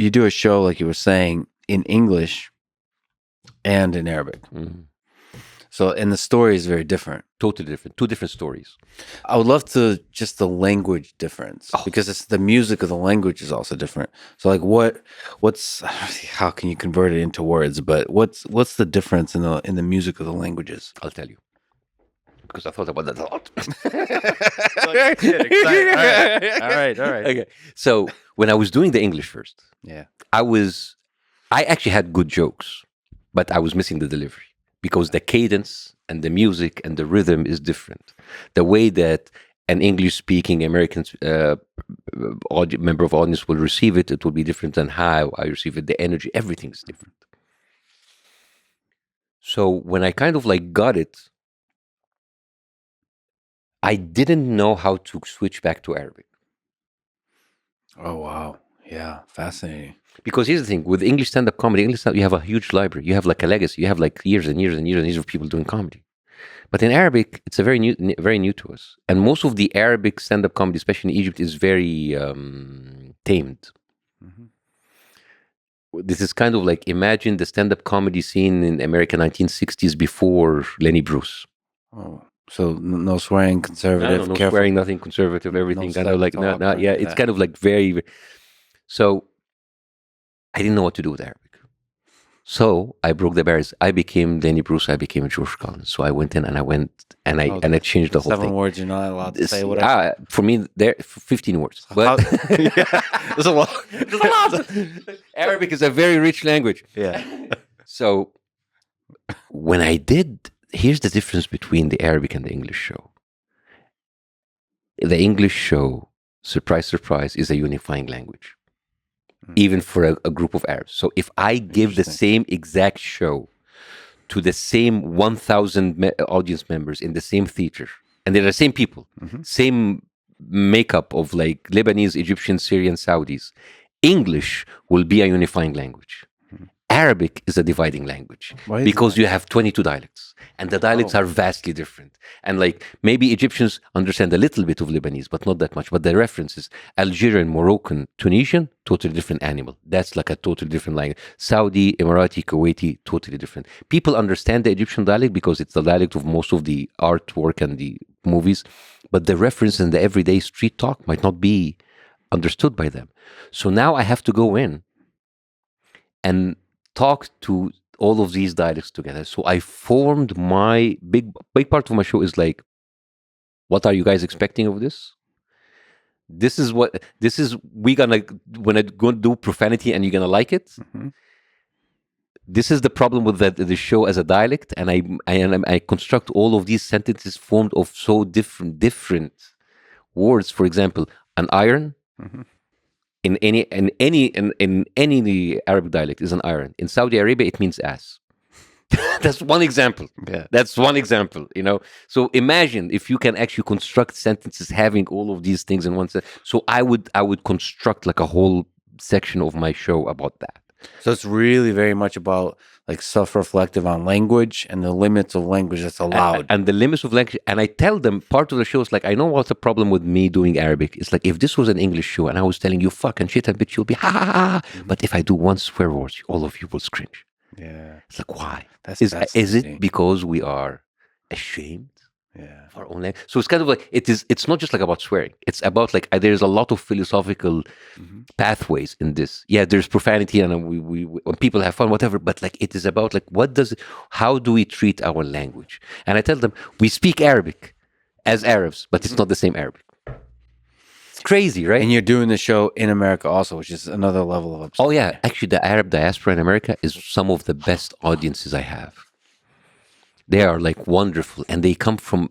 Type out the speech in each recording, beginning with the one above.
you do a show, like you were saying, in English and in Arabic. Mhm. So, and the story is very different. Totally different. Two different stories. I would love to just the language difference, Oh. because it's the music of the language is also different. So, like, what's how can you convert it into words? But what's the difference in the music of the languages? I'll tell you. Because I thought about that a lot. All right. Okay. So when I was doing the English first, Yeah. I actually had good jokes, but I was missing the delivery because the cadence and the music and the rhythm is different. The way that an English-speaking American member of audience will receive it, it will be different than how I receive it. The energy, everything is different. So when I kind of like got it, I didn't know how to switch back to Arabic. Oh wow. Yeah. Fascinating. Because here's the thing, with English stand-up comedy, you have a huge library. You have like a legacy. You have like years and years and years and years of people doing comedy. But in Arabic, it's very new to us. And most of the Arabic stand-up comedy, especially in Egypt, is very tamed. Mhm. This is kind of like, imagine the stand-up comedy scene in America 1960s before Lenny Bruce. Oh, so no swearing, conservative, No careful. swearing, nothing conservative, everything kind of sex like, talk, yeah, right, it's yeah. kind of like very. So I didn't know what to do with Arabic. So I broke the barriers. I became Lenny Bruce. I became George Collins. So I went in and I changed the whole 7 thing. words you're not allowed to say. Whatever. For me, there 15 words. But There's a lot. Arabic is a very rich language. Yeah. So when I did, here's the difference between the Arabic and the English show. The English show, surprise, surprise, is a unifying language, even for a group of Arabs. So if I give the same exact show to the same 1,000 audience members in the same theater, and they're the same people, same makeup of like Lebanese, Egyptian, Syrian, Saudis, English will be a unifying language. Arabic is a dividing language because you have 22 dialects, and the dialects are vastly different. And like maybe Egyptians understand a little bit of Lebanese, but not that much. But the references, Algerian, Moroccan, Tunisian, totally different animal. That's like a totally different language. Saudi, Emirati, Kuwaiti, totally different. People understand the Egyptian dialect because it's the dialect of most of the artwork and the movies, but the reference in the everyday street talk might not be understood by them. So now I have to go in and talk to all of these dialects together. So I formed my big part of my show is like, what are you guys expecting of this? This is we gonna, when I go do profanity and you're gonna like it. This is the problem with the show as a dialect, and I construct all of these sentences formed of so different words. For example, an iron. In any Arabic dialect is an iron. In Saudi Arabia, it means ass. That's one example. Yeah. That's one example, So imagine if you can actually construct sentences having all of these things in one sentence. So I would construct like a whole section of my show about that. So it's really very much about like self-reflective on language and the limits of language that's allowed. And the limits of language. And I tell them, part of the show is like, I know what's the problem with me doing Arabic. It's like, if this was an English show and I was telling you fuck and shit and bitch, you'll be ha ha ha. But if I do one swear word, all of you will cringe. Yeah. It's like, why? That's Is fascinating. it because we are ashamed? Yeah. Of our own language? So it's kind of like, it's not just like about swearing. It's about like, there's a lot of philosophical pathways in this. Yeah, there's profanity and we when people have fun, whatever, but like it is about like, how do we treat our language? And I tell them, we speak Arabic as Arabs, but it's not the same Arabic. It's crazy, right? And you're doing the show in America also, which is another level of obsession. Oh yeah, actually the Arab diaspora in America is some of the best audiences I have. They are like wonderful, and they come from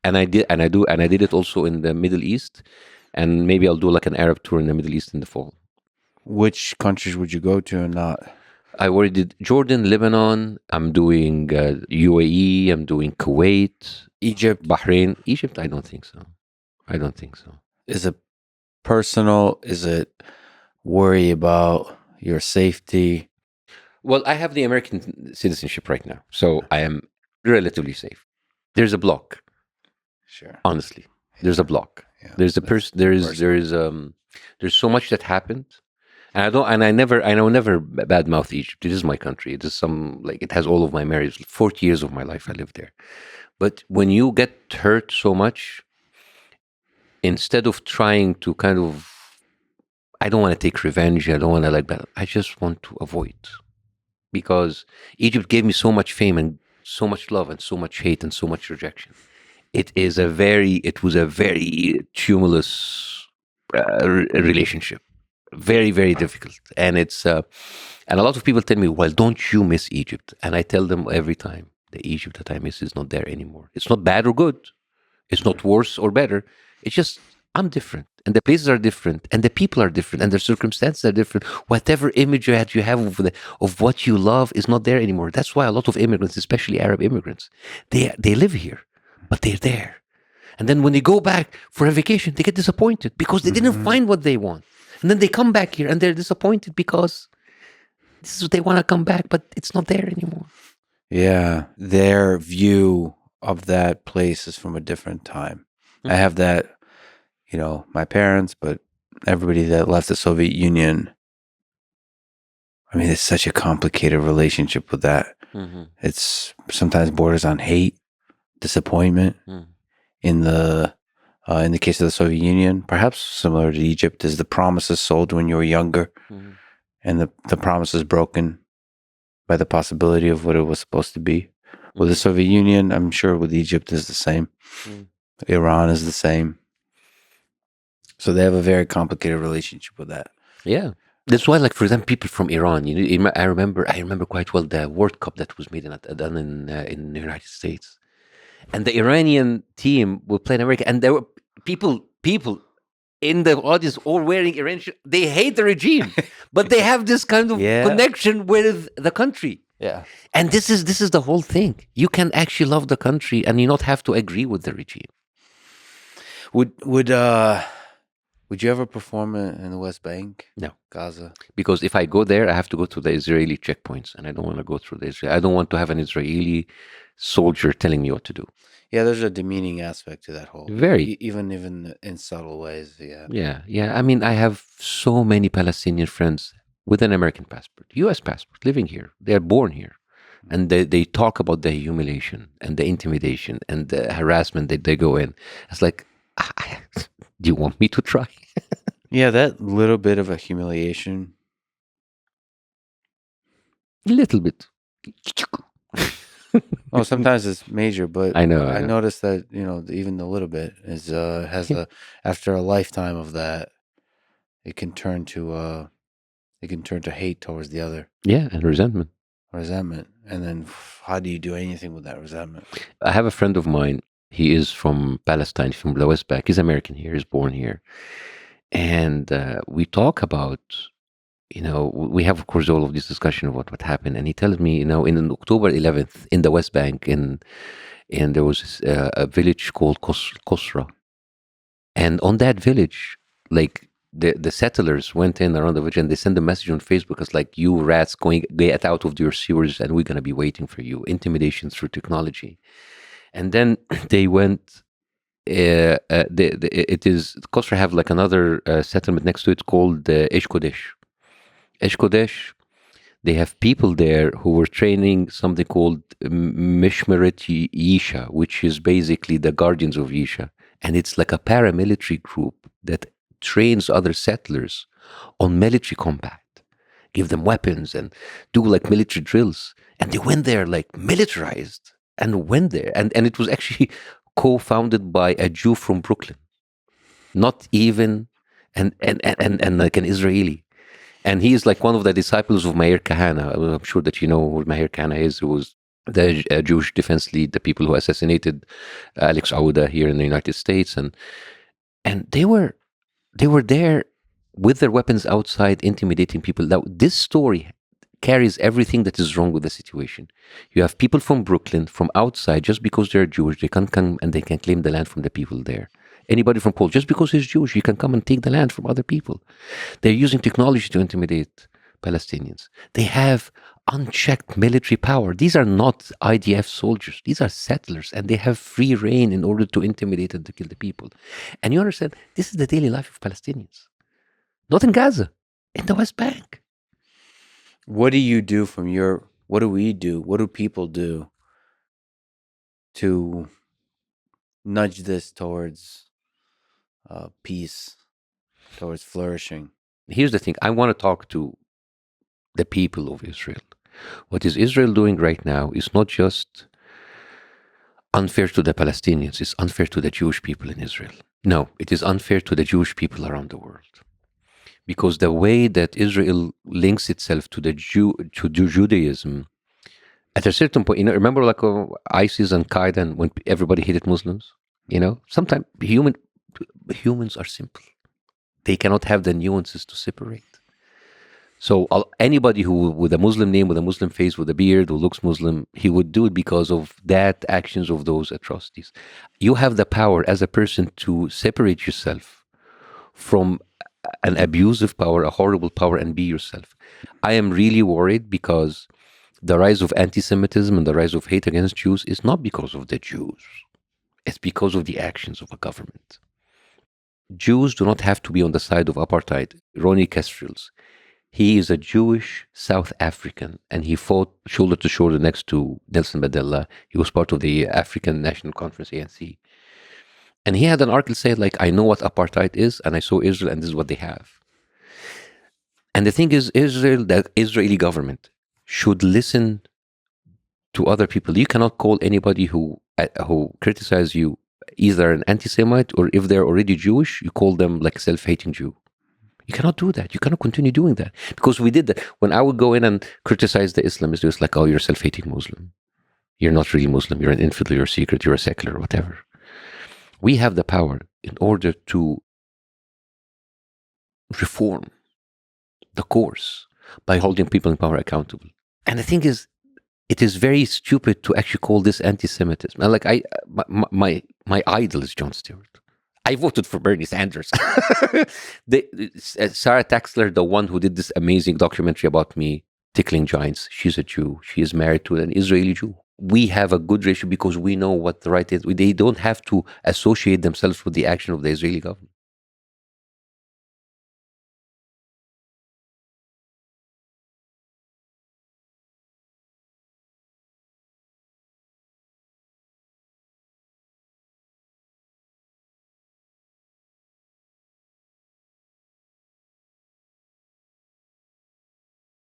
and I did it also in the Middle East, and maybe I'll do like an Arab tour in the Middle East in the fall. Which countries would you go to and not? I already did Jordan, Lebanon. I'm doing UAE. I'm doing Kuwait, Egypt, Bahrain. Egypt, I don't think so. Is it personal? Is it worry about your safety? Well, I have the American citizenship right now, so I am relatively safe. There's a block. Sure. Honestly, there's a block. Yeah. There's a person. There's so much that happened, And I will never badmouth Egypt. It is my country. It is it has all of my memories. 40 years of my life I lived there. But when you get hurt so much, instead of trying to kind of, I don't want to take revenge. I don't want to like that. I just want to avoid, because Egypt gave me so much fame and so much love and so much hate and so much rejection. It was a very tumultuous relationship, very, very difficult. And and a lot of people tell me, well, don't you miss Egypt? And I tell them every time, the Egypt that I miss is not there anymore. It's not bad or good. It's not worse or better. It's just, I'm different, and the places are different, and the people are different, and the circumstances are different. Whatever image you have of what you love is not there anymore. That's why a lot of immigrants, especially Arab immigrants, they live here, but they're there. And then when they go back for a vacation, they get disappointed because they didn't find what they want. And then they come back here and they're disappointed because this is what they want to come back, but it's not there anymore. Yeah, their view of that place is from a different time. I have that, my parents, but everybody that left the Soviet Union. I mean, it's such a complicated relationship with that. It's sometimes borders on hate, disappointment. In the case of the Soviet Union, perhaps similar to Egypt, is the promises sold when you were younger, and the promise is broken by the possibility of what it was supposed to be. With the Soviet Union, I'm sure with Egypt is the same. Iran is the same. So they have a very complicated relationship with that. Yeah. That's why, like, for example, people from Iran, I remember quite well the World Cup that was made done in the United States. And the Iranian team will play in America, and there were people in the audience all wearing Iranian. They hate the regime, but they have this kind of connection with the country. Yeah, and this is the whole thing. You can actually love the country, and you not have to agree with the regime. Would you ever perform in the West Bank? No, Gaza. Because if I go there, I have to go to the Israeli checkpoints, and I don't want to go through the Israel. I don't want to have an Israeli soldier telling me what to do. Yeah, there's a demeaning aspect to that whole. Very, even in subtle ways. Yeah. I mean, I have so many Palestinian friends with an American passport, U.S. passport, living here. They are born here, and they talk about the humiliation and the intimidation and the harassment that they go in. It's like, do you want me to try? Yeah, that little bit of a humiliation. Little bit. Oh, sometimes it's major, but I know. I noticed that even a little bit is after a lifetime of that, it can turn to hate towards the other. Yeah, and resentment. And then how do you do anything with that resentment? I have a friend of mine. He is from Palestine, from the West Bank. He's American here. He's born here, and we talk about. We have, of course, all of this discussion about what happened. And he tells me, in October 11th, in the West Bank, and there was a village called Kosra. And on that village, like, the settlers went in around the village and they sent a message on Facebook as like, you rats, get out of your sewers and we're going to be waiting for you. Intimidation through technology. And then they went... Kosra have like another settlement next to it called Esh Kodesh, they have people there who were training something called Mishmeret Yisha, which is basically the guardians of Yisha. And it's like a paramilitary group that trains other settlers on military combat, give them weapons and do like military drills. And they went there like militarized and went there. And it was actually co-founded by a Jew from Brooklyn, not even, and like an Israeli. And he is like one of the disciples of Meir Kahane. I'm sure that you know who Meir Kahane is, who was the Jewish defense lead, the people who assassinated Alex Auda here in the United States. And they were there with their weapons outside, intimidating people. Now, this story carries everything that is wrong with the situation. You have people from Brooklyn, from outside, just because they're Jewish, they can come and they can claim the land from the people there. Anybody from Poland, just because he's Jewish, you can come and take the land from other people. They're using technology to intimidate Palestinians. They have unchecked military power. These are not IDF soldiers. These are settlers, and they have free reign in order to intimidate and to kill the people. And you understand, this is the daily life of Palestinians. Not in Gaza. in the West Bank. What do you do from your? What do we do? What do people do to nudge this towards peace, towards flourishing? Here's the thing. I want to talk to the people of Israel. What is Israel doing right now is not just unfair to the Palestinians, it's unfair to the Jewish people in Israel. No, it is unfair to the Jewish people around the world. Because the way that Israel links itself to Judaism, at a certain point, remember like ISIS and Qaeda and when everybody hated Muslims? Sometimes humans are simple. They cannot have the nuances to separate. So anybody who with a Muslim name, with a Muslim face, with a beard, who looks Muslim, he would do it because of that actions of those atrocities. You have the power as a person to separate yourself from an abusive power, a horrible power, and be yourself. I am really worried because the rise of anti-Semitism and the rise of hate against Jews is not because of the Jews. It's because of the actions of a government. Jews do not have to be on the side of apartheid. Ronnie Kestrels, he is a Jewish South African, and he fought shoulder to shoulder next to Nelson Mandela. He was part of the African National Conference, ANC. And he had an article say, like, I know what apartheid is, and I saw Israel, and this is what they have. And the thing is, the Israeli government should listen to other people. You cannot call anybody who criticizes you either an anti-Semite, or if they're already Jewish, you call them like self-hating Jew. You cannot do that. You cannot continue doing that. Because we did that. When I would go in and criticize the Islamists, it was like, oh, you're a self-hating Muslim. You're not really Muslim. You're an infidel, you're a secret, you're a secular, whatever. We have the power in order to reform the course by holding people in power accountable. And the thing is, it is very stupid to actually call this anti-Semitism. And like my idol is Jon Stewart. I voted for Bernie Sanders. Sarah Taxler, the one who did this amazing documentary about me tickling giants, she's a Jew. She is married to an Israeli Jew. We have a good ratio because we know what the right is. They don't have to associate themselves with the action of the Israeli government.